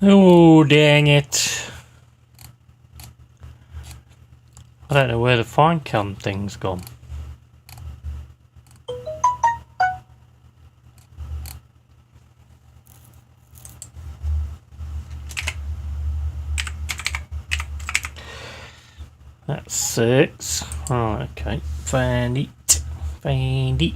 Oh, dang it. I don't know where the fine cam thing's gone. That's 6. Oh, okay. Find it. Find it.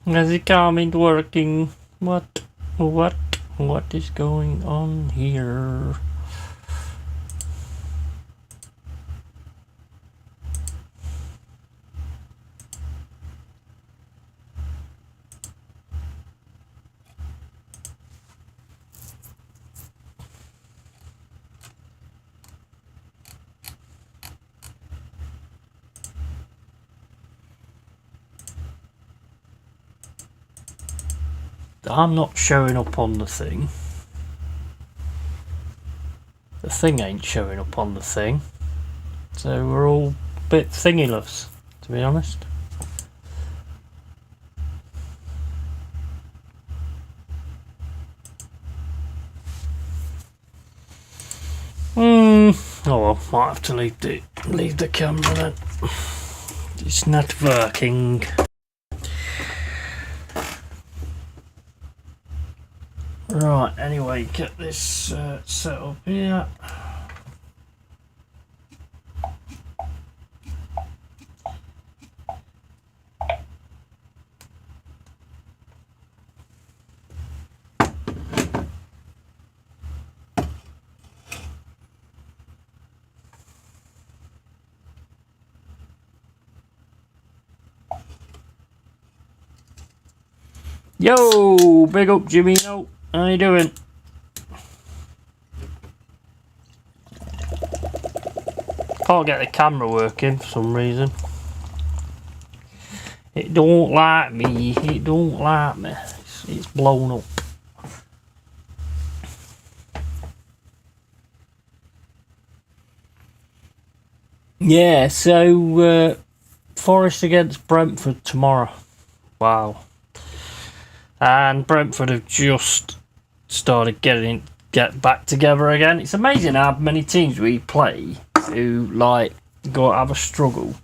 Has it come into working? What is going on here? I'm not showing up on the thing. The thing ain't showing up on the thing. So we're all a bit thingyless, to be honest. Oh well, might have to leave the camera then. It's not working. Right, anyway, get this set up here. Yo, big up Jimmy. How you doing? Can't get the camera working for some reason. It don't like me. It don't like me. It's blown up. Yeah, so Forest against Brentford tomorrow. Wow. And Brentford have just started get back together again. It's amazing how many teams we play who like go have a struggle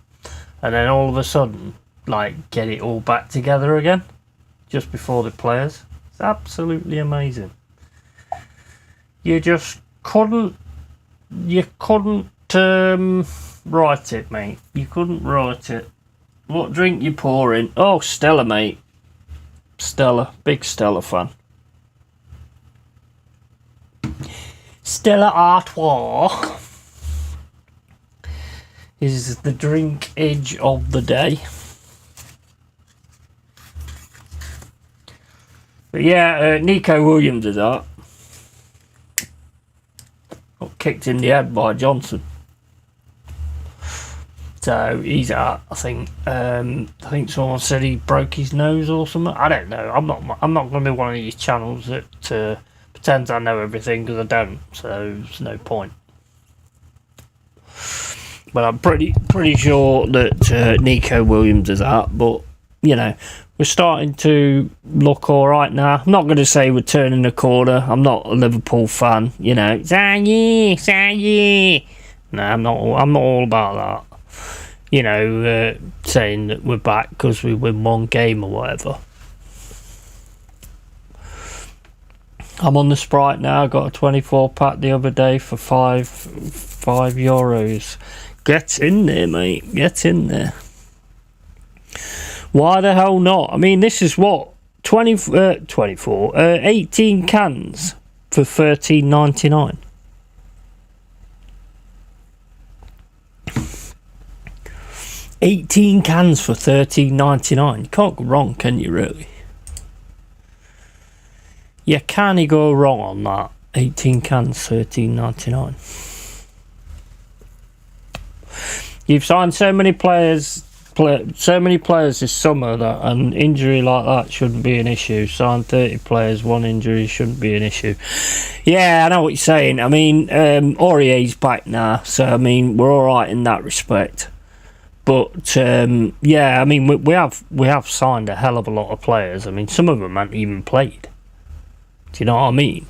and then all of a sudden like get it all back together again just before the players. It's absolutely amazing. You just couldn't write it, mate. You couldn't write it. What drink you pouring? Oh, Stella, mate. Stella, big Stella fan. Stella Artois is the drink edge of the day. But yeah, Nico Williams did that. Got kicked in the head by Johnson. So he's out. I think someone said he broke his nose or something. I don't know. I'm not going to be one of these channels that pretends I know everything, because I don't. So there's no point. But I'm pretty sure that Nico Williams is out. But you know, we're starting to look all right now. I'm not going to say we're turning the corner. I'm not a Liverpool fan, you know. Say. No, I'm not all about that. You know, saying that we're back because we win one game or whatever. I'm on the Sprite now. I got a 24 pack the other day for €5. Get in there, mate. Get in there. Why the hell not? I mean, this is what 18 cans for $13.99. $18 cans for $13.99. You can't go wrong, can you, really? You can't go wrong on that. 18 cans, $13.99. You've signed so many players this summer that an injury like that shouldn't be an issue. Signed 30 players, one injury shouldn't be an issue. Yeah, I know what you're saying. I mean, Aurier's back now, so I mean we're all right in that respect. But yeah, I mean we have signed a hell of a lot of players. I mean, some of them haven't even played. Do you know what I mean?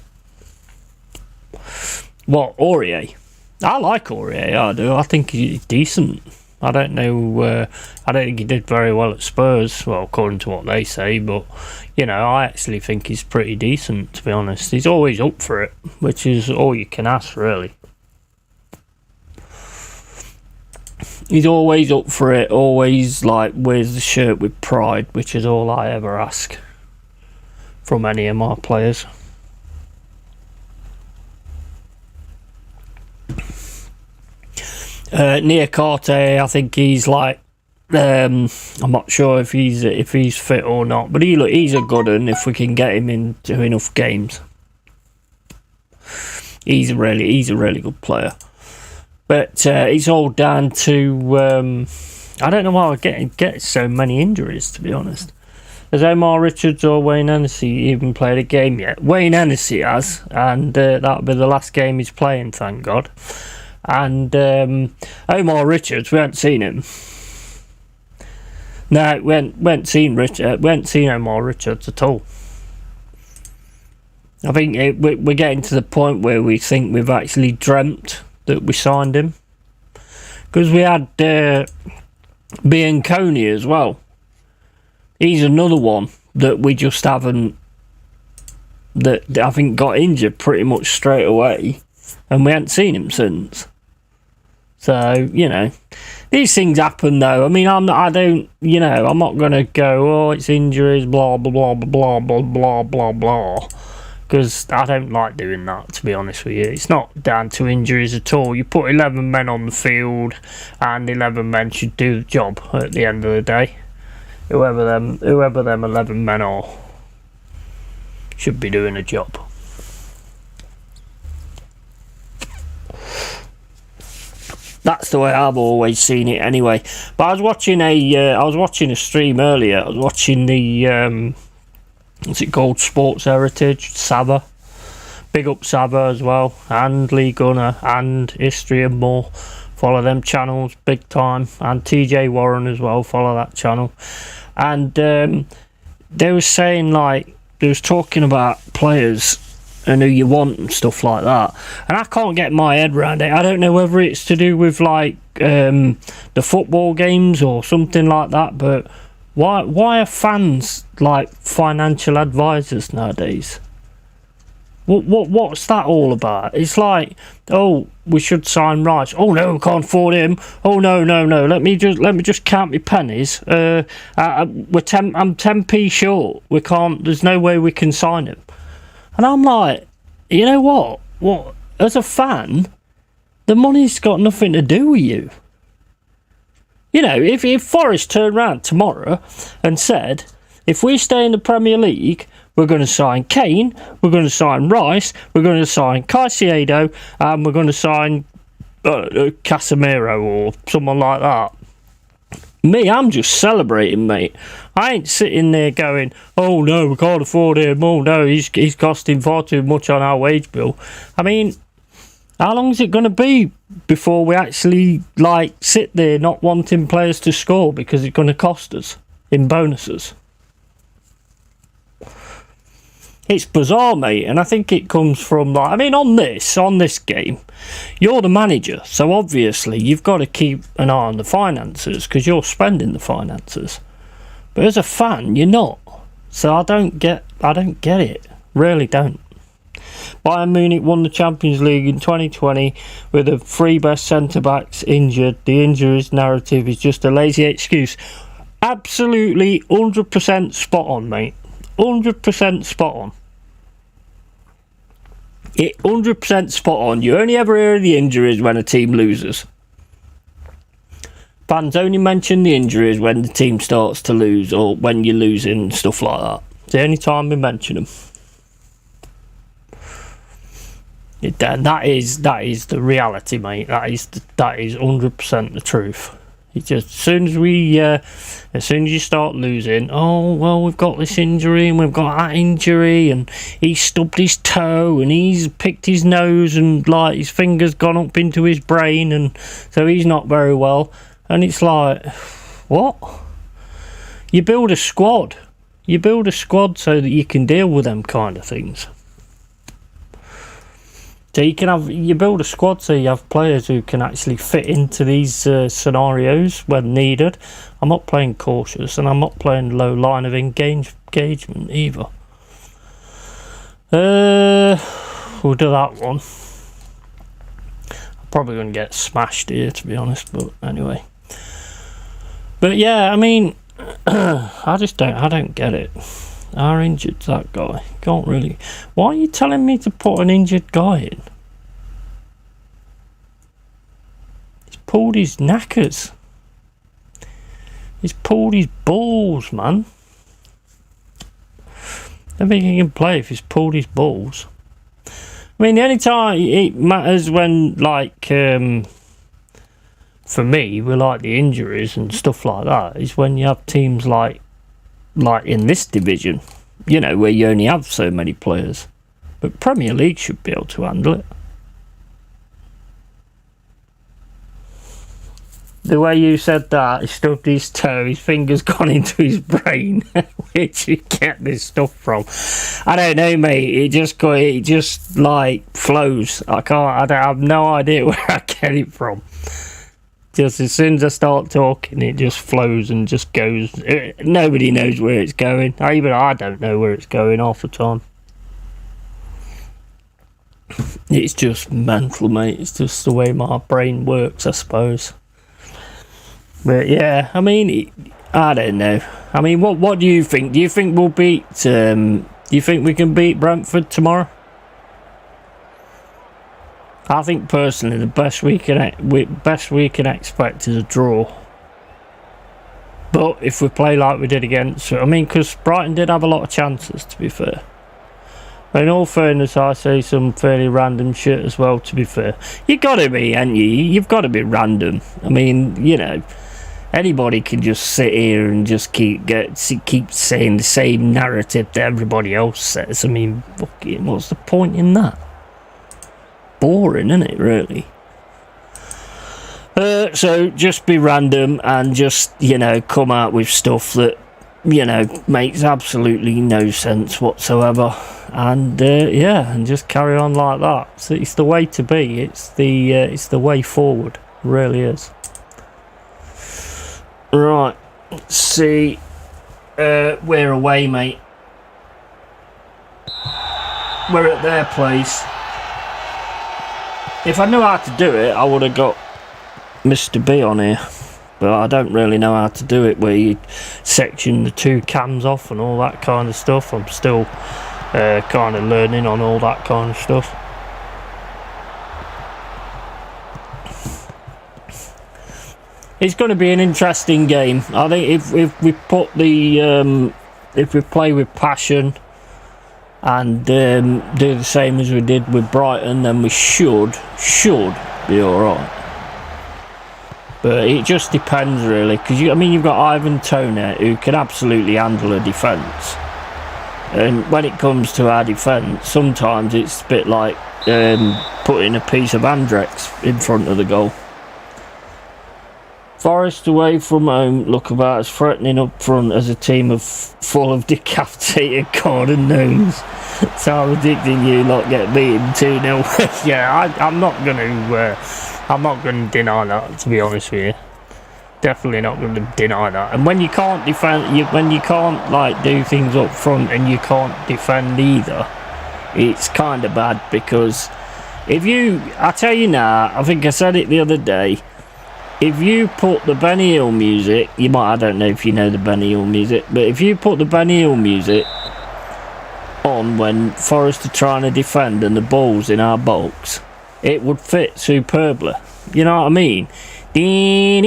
What, Aurier? I like Aurier, I do. I think he's decent. I don't know. I don't think he did very well at Spurs. Well, according to what they say, but you know, I actually think he's pretty decent. To be honest, he's always up for it, which is all you can ask, really. He's always up for it. Always like wears the shirt with pride, which is all I ever ask from any of my players. Niakate, I think he's like I'm not sure if he's fit or not, but he's a good one if we can get him into enough games. He's a really good player. But it's all down to I don't know why I get so many injuries, to be honest. Has Omar Richards or Wayne Hennessy even played a game yet? Wayne Hennessy has, and that'll be the last game he's playing, thank God. And Omar Richards, we haven't seen him. No, we haven't seen Omar Richards at all. I think we're getting to the point where we think we've actually dreamt that we signed him. Because we had Bianconi as well. He's another one that we just haven't, that I think got injured pretty much straight away, and we haven't seen him since. So, you know, these things happen though. I mean, I'm not going to go, oh, it's injuries, blah, blah, blah, blah, blah, blah, blah, blah. Because I don't like doing that, to be honest with you. It's not down to injuries at all. You put 11 men on the field, and 11 men should do the job at the end of the day. Whoever them 11 men are should be doing a job. That's the way I've always seen it, anyway. But I was watching a stream earlier. I was watching the what's it called? Sports Heritage, Saba. Big up Saba as well, and Lee Gunner, and History and More. Follow them channels big time, and TJ Warren as well. Follow that channel. And they were saying, like, they was talking about players and who you want and stuff like that, and I can't get my head around it. I don't know whether it's to do with like the football games or something like that, but why are fans like financial advisors nowadays? What's that all about? It's like, oh, we should sign Rice. Oh no, we can't afford him. Oh no. Let me just count my pennies. I'm 10p short. We can't. There's no way we can sign him. And I'm like, you know what? What, as a fan, the money's got nothing to do with you. You know, if Forest turned around tomorrow and said, if we stay in the Premier League, we're going to sign Kane, we're going to sign Rice, we're going to sign Caicedo, and we're going to sign Casemiro or someone like that. Me, I'm just celebrating, mate. I ain't sitting there going, oh no, we can't afford him. Oh no, he's costing far too much on our wage bill. I mean, how long is it going to be before we actually like sit there not wanting players to score because it's going to cost us in bonuses? It's bizarre, mate, and I think it comes from, like, I mean, on this game, you're the manager, so obviously you've got to keep an eye on the finances because you're spending the finances. But as a fan, you're not. So I don't get it. Really don't. Bayern Munich won the Champions League in 2020 with the 3 best centre-backs injured. The injuries narrative is just a lazy excuse. Absolutely 100% spot on, mate. 100% spot on. 100% spot on. You only ever hear of the injuries when a team loses. Fans only mention the injuries when the team starts to lose or when you're losing and stuff like that. It's the only time we mention them. That is the reality, mate. That is 100% the truth. It's just as soon as you start losing, oh well, we've got this injury and we've got that injury, and he stubbed his toe and he's picked his nose and like his finger's gone up into his brain, and so he's not very well. And it's like, what? You build a squad. You build a squad so that you can deal with them kind of things. So you build a squad so you have players who can actually fit into these scenarios when needed. I'm not playing cautious, and I'm not playing low line of engagement either. We'll do that one. I'm probably going to get smashed here, to be honest, but anyway. But yeah, I mean, I don't get it. How injured's that guy? Can't really. Why are you telling me to put an injured guy in? He's pulled his knackers. He's pulled his balls, man. I don't think he can play if he's pulled his balls. I mean, the only time it matters when, like, for me, with like the injuries and stuff like that, is when you have teams like in this division, you know, where you only have so many players. But Premier League should be able to handle it. The way you said that, he stubbed his toe, his finger's gone into his brain. Where'd you get this stuff from? I don't know, mate. It just like flows. I have no idea where I get it from. Just as soon as I start talking, it just flows and just goes. Nobody knows where it's going. Even I don't know where it's going half the time. It's just mental, mate. It's just the way my brain works, I suppose. But yeah, I mean, I don't know. I mean, what do you think? Do you think we'll beat? Do you think we can beat Brentford tomorrow? I think personally the best we can expect is a draw. But if we play like we did against, I mean, because Brighton did have a lot of chances, to be fair. But in all fairness, I say some fairly random shit as well, to be fair. You got to be, ain't you? You've got to be random. I mean, you know, anybody can just sit here and just keep saying the same narrative that everybody else says. I mean, fucking, what's the point in that? Boring, isn't it, really? So just be random and just, you know, come out with stuff that, you know, makes absolutely no sense whatsoever, and yeah, and just carry on like that. So it's the way to be. It's the way forward. It really is. Right, let's see. We're away, mate. We're at their place. If I knew how to do it, I would have got Mr. B on here. But I don't really know how to do it, where you section the two cams off and all that kind of stuff. I'm still kind of learning on all that kind of stuff. It's going to be an interesting game. I think if we put the if we play with passion and do the same as we did with Brighton, then we should be alright. But it just depends, really, because I mean, you've got Ivan Toney, who can absolutely handle a defence, and when it comes to our defence, sometimes it's a bit like putting a piece of Andrex in front of the goal. Forest away from home look about as threatening up front as a team full of decapitated Gordon Gnomes. So I'm predicting you not get beaten 2-0. Yeah, I'm not gonna deny that, to be honest with you. Definitely not going to deny that. And when you can't defend, when you can't like do things up front and you can't defend either, it's kind of bad. Because if you, I tell you now, I think I said it the other day, if you put the Benny Hill music, I don't know if you know the Benny Hill music, but if you put the Benny Hill music on when Forest are trying to defend and the ball's in our box, it would fit superbly. You know what I mean? It's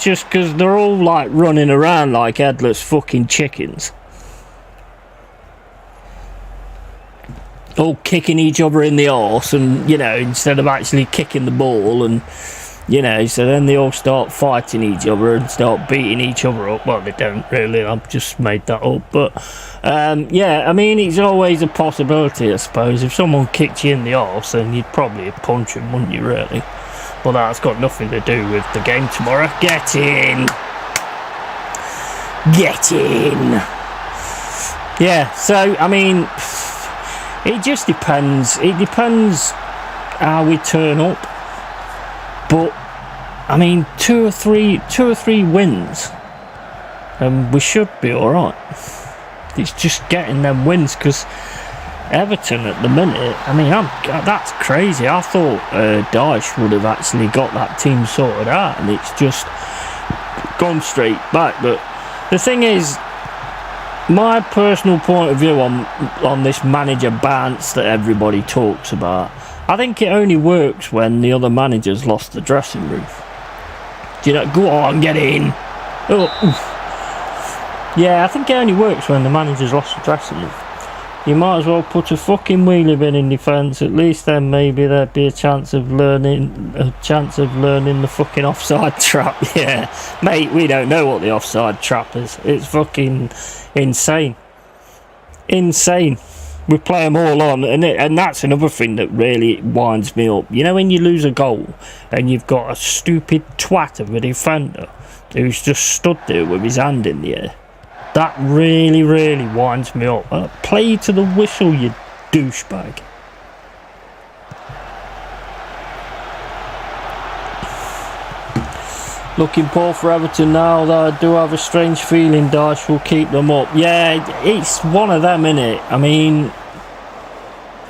just because they're all like running around like headless fucking chickens, all kicking each other in the arse, and instead of actually kicking the ball, and so then they all start fighting each other and start beating each other up. Well, they don't really, I've just made that up, but yeah, I mean, it's always a possibility, I suppose. If someone kicked you in the arse, then you'd probably punch them, wouldn't you, really? Well, that's got nothing to do with the game tomorrow. Get in! Get in! Yeah, so, I mean, it just depends. It depends how we turn up. But I mean, two or three wins, and we should be all right. It's just getting them wins, because Everton at the minute, I mean, that's crazy. I thought Dyche would have actually got that team sorted out, and it's just gone straight back. But the thing is, my personal point of view on this manager bounce that everybody talks about, I think it only works when the other managers lost the dressing room. Go on, get in. Oh, yeah, I think it only works when the manager's lost the dressing room. You might as well put a fucking wheelie bin in defence. At least then maybe there'd be a chance of learning the fucking offside trap. Yeah, mate, we don't know what the offside trap is. It's fucking insane. Insane. We play them all on, and that's another thing that really winds me up. When you lose a goal and you've got a stupid twat of a defender who's just stood there with his hand in the air, that really, really winds me up. Play to the whistle, you douchebag. Looking poor for Everton now, though. I do have a strange feeling Dyche will keep them up. Yeah, it's one of them, innit? I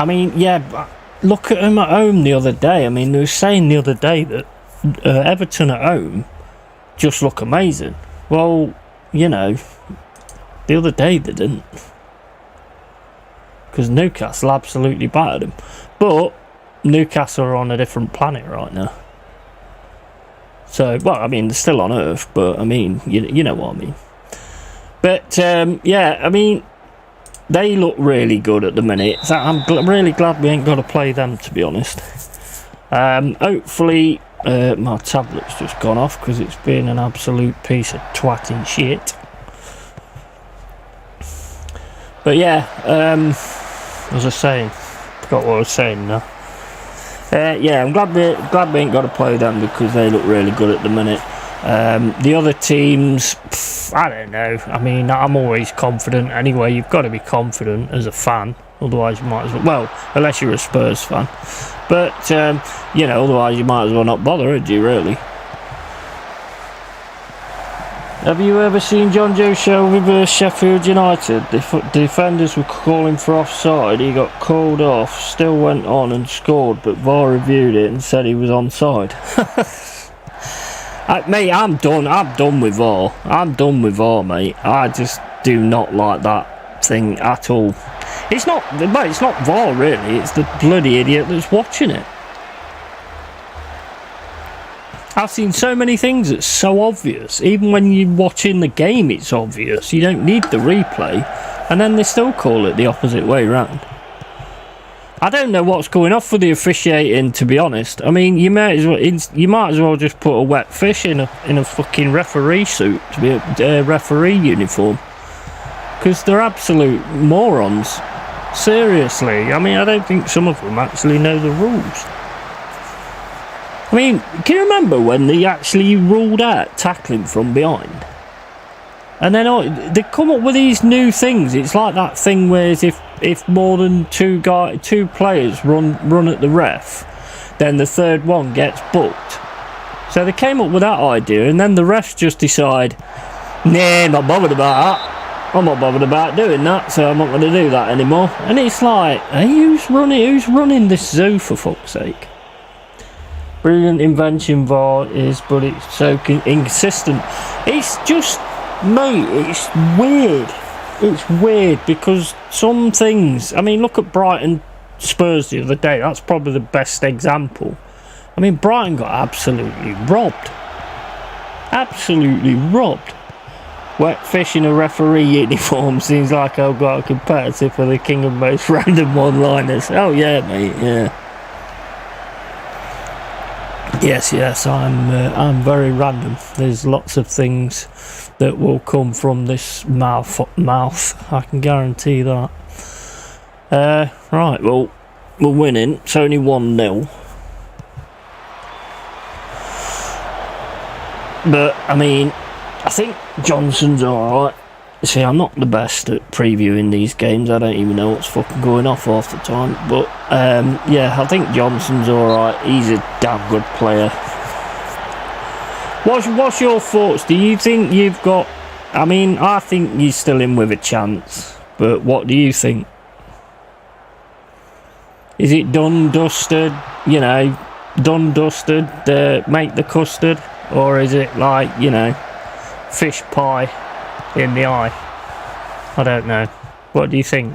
mean, yeah, look at them at home the other day. I mean, they were saying the other day that Everton at home just look amazing. Well, the other day they didn't, because Newcastle absolutely battered them. But Newcastle are on a different planet right now. So, well, I mean, they're still on Earth, but I mean, you know what I mean. But yeah, I mean, they look really good at the minute. So I'm really glad we ain't got to play them, to be honest. Hopefully, my tablet's just gone off because it's been an absolute piece of twatting shit. But yeah, as I was saying, forgot what I was saying now. Yeah, I'm glad we ain't got to play them, because they look really good at the minute. The other teams, I don't know. I mean, I'm always confident anyway. You've got to be confident as a fan, otherwise you might as well, unless you're a Spurs fan. But otherwise you might as well not bother, do you really? Have you ever seen John Joe's show with Sheffield United? The defenders were calling for offside. He got called off, still went on and scored, but VAR reviewed it and said he was onside. Mate, I'm done with VAR. I'm done with VAR, mate. I just do not like that thing at all. It's not VAR really. It's the bloody idiot that's watching it. I've seen so many things that's so obvious. Even when you're watching the game, it's obvious. You don't need the replay, and then they still call it the opposite way round. I don't know what's going off with the officiating, to be honest. I mean, you might as well just put a wet fish in a fucking referee suit, to be a referee uniform, because they're absolute morons. Seriously, I mean, I don't think some of them actually know the rules. I mean, can you remember when they actually ruled out tackling from behind? And then they come up with these new things. It's like that thing where if more than two players run at the ref, then the third one gets booked. So they came up with that idea, and then the refs just decide, nah, not bothered about that. I'm not bothered about doing that, so I'm not going to do that anymore. And it's like, hey, who's running this zoo, for fuck's sake? Brilliant invention VAR is, but it's so inconsistent. It's just, mate, it's weird. It's weird because some things, I mean, look at Brighton Spurs the other day. That's probably the best example. I mean, Brighton got absolutely robbed. Absolutely robbed. Wet fish in a referee uniform seems like I've got a competitor for the king of most random one-liners. Oh yeah, mate, yeah. Yes, I'm very random. There's lots of things that will come from this mouth. I can guarantee that. Right, well, we're winning. It's only 1-0. But, I mean, I think Johnson's alright. See, I'm not the best at previewing these games. I don't even know what's fucking going off half the time. But, yeah, I think Johnson's alright. He's a damn good player. What's your thoughts? Do you think you've got... I mean, I think you're still in with a chance. But what do you think? Is it done, dusted, you know, done, dusted, make the custard? Or is it like, you know, fish pie in the eye? I don't know. What do you think?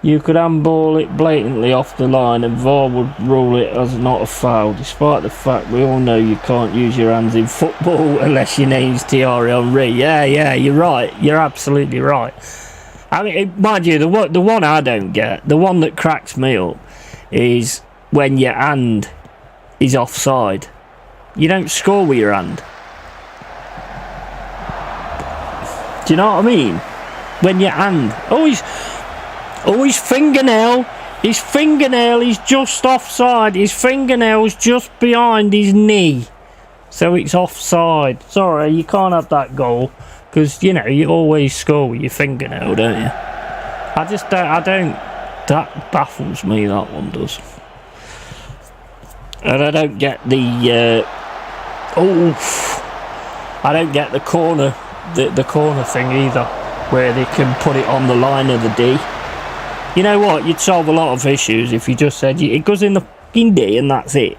You could handball it blatantly off the line and VAR would rule it as not a foul, despite the fact we all know you can't use your hands in football unless your name's Thierry Henry. Yeah, you're right. You're absolutely right. I mean, mind you, the one I don't get, the one that cracks me up, is when your hand is offside. You don't score with your hand. Do you know what I mean? When your hand... his fingernail. His fingernail is just offside. His fingernail's just behind his knee. So it's offside. Sorry, you can't have that goal. Because, you know, you always score with your fingernail, don't you? I don't... That baffles me, that one does. And I don't get the... I don't get the corner... The corner thing either. Where they can put it on the line of the D. You know what? You'd solve a lot of issues if you just said... It goes in the fucking D and that's it.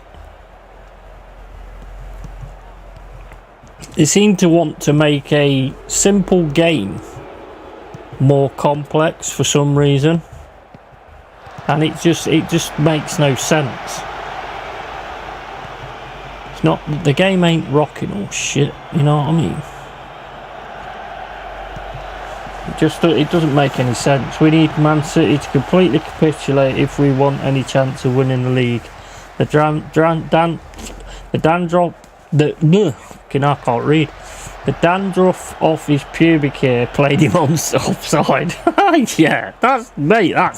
They seem to want to make a simple game more complex for some reason. And it just makes no sense. It's not... The game ain't rocking or shit, you know what I mean? It doesn't make any sense. We need Man City to completely capitulate if we want any chance of winning the league. I can't read. The dandruff off his pubic hair played him on offside. Yeah, that's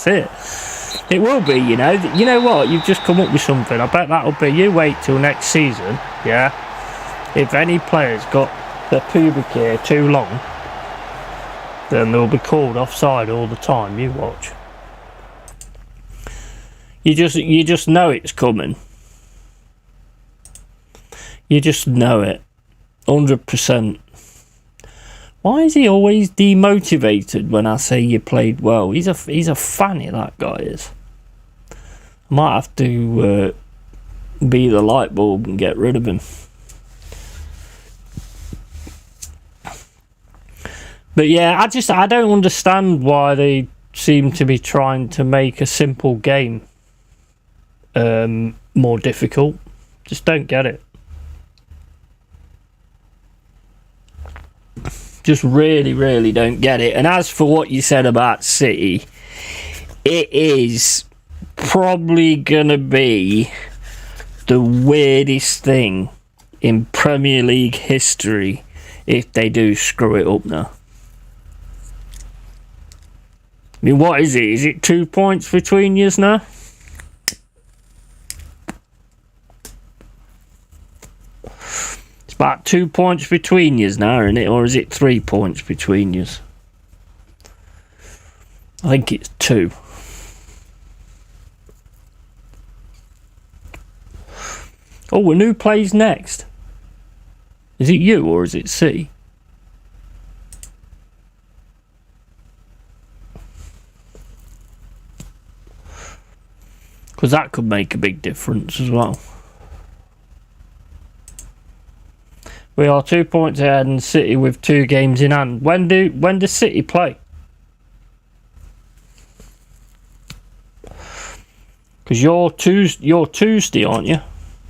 it. It will be, you know. You know what? You've just come up with something. I bet that'll be. You wait till next season, yeah. If any players got their pubic hair too long, then they'll be called offside all the time. You watch. You just know it's coming. You just know it. 100%. Why is he always demotivated when I say you played well? He's a fanny, that guy is. I might have to be the light bulb and get rid of him. But yeah, I don't understand why they seem to be trying to make a simple game more difficult. Just don't get it. Just really, really don't get it. And as for what you said about City, it is probably going to be the weirdest thing in Premier League history if they do screw it up now. mean, what is it? Is it 2 points between yous now? It's about 2 points between yous now, isn't it? Or is it 3 points between yous? I think it's 2. Oh, and who plays next? Is it you or is it C? Because that could make a big difference as well. We are 2 points ahead and City with 2 games in hand. When does City play? Because you're Tuesday, aren't you?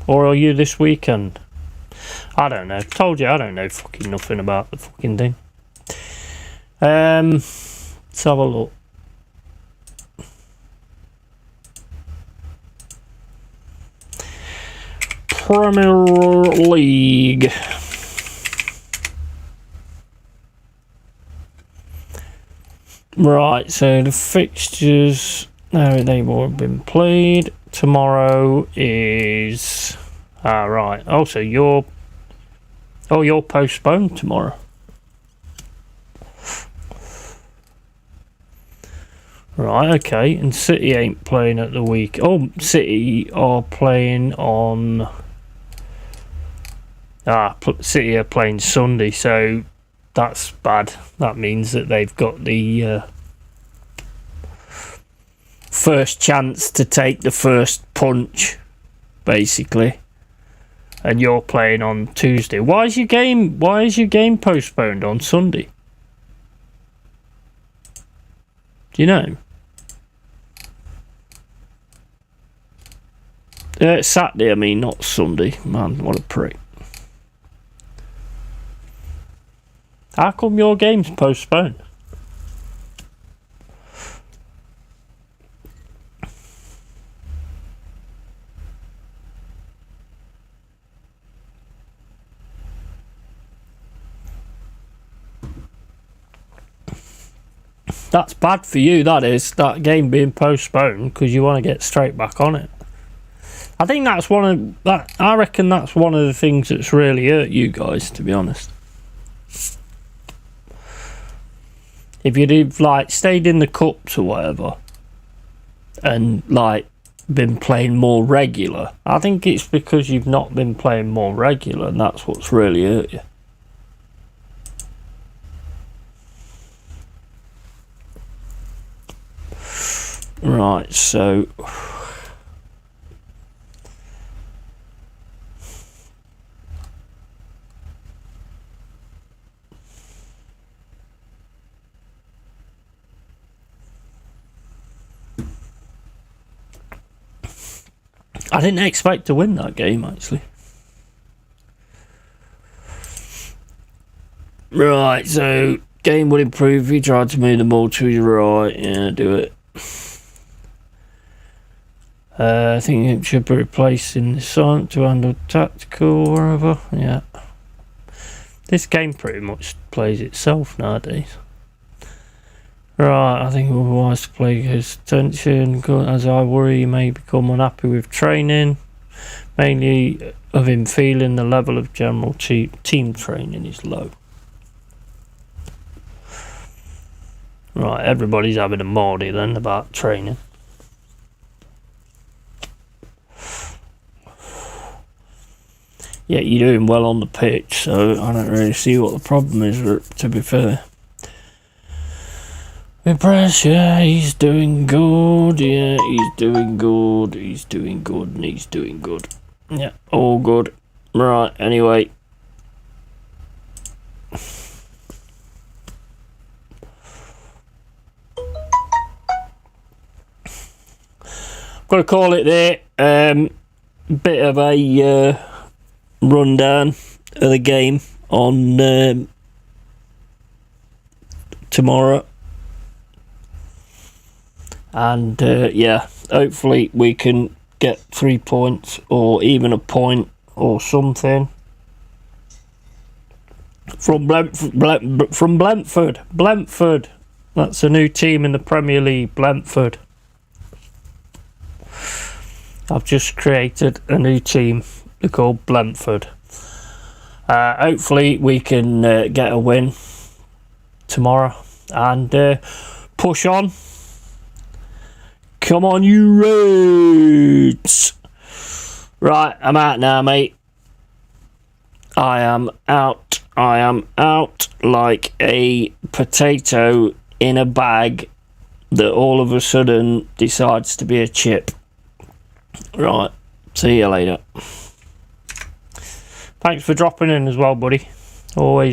Or are you this weekend? I don't know. Told you I don't know fucking nothing about the fucking thing. Let's have a look. Premier League. Right, so the fixtures, no, they've all been played. Tomorrow is right. Oh, so you're postponed tomorrow. Right, okay. And City ain't playing at the week. Oh, City are playing on. City are playing Sunday, so that's bad. That means that they've got the first chance to take the first punch, basically. And you're playing on Tuesday. Why is your game postponed on Sunday? Do you know? Saturday, I mean, not Sunday. Man, what a prick. How come your game's postponed? That's bad for you, that is. That game being postponed because you want to get straight back on it. I think that's I reckon that's one of the things that's really hurt you guys, to be honest. If you'd have like stayed in the cups or whatever and like been playing more regular, I think it's because you've not been playing more regular and that's what's really hurt you. Right, so I didn't expect to win that game, actually. Right, so game would improve if you tried to move the ball to your right. Yeah, do it. I think it should be replaced in the silent to handle tactical or whatever. Yeah. This game pretty much plays itself nowadays. Right, I think it would be wise to play his attention, as I worry he may become unhappy with training, mainly of him feeling the level of general team training is low. Right, everybody's having a Maudie then about training. Yeah, you're doing well on the pitch, so I don't really see what the problem is, to be fair. Impress, yeah, he's doing good, yeah, he's doing good, and he's doing good. Yeah, all good. Right, anyway. Got to call it there. Bit of a rundown of the game on tomorrow. And yeah, hopefully we can get 3 points or even a point or something from Brentford. That's a new team in the Premier League, BrentFord. I've just created a new team. They're called BrentFord. Hopefully we can get a win tomorrow and push on. Come on, you Reds! Right, I'm out now, mate. I am out. I am out like a potato in a bag that all of a sudden decides to be a chip. Right, see you later. Thanks for dropping in as well, buddy. Always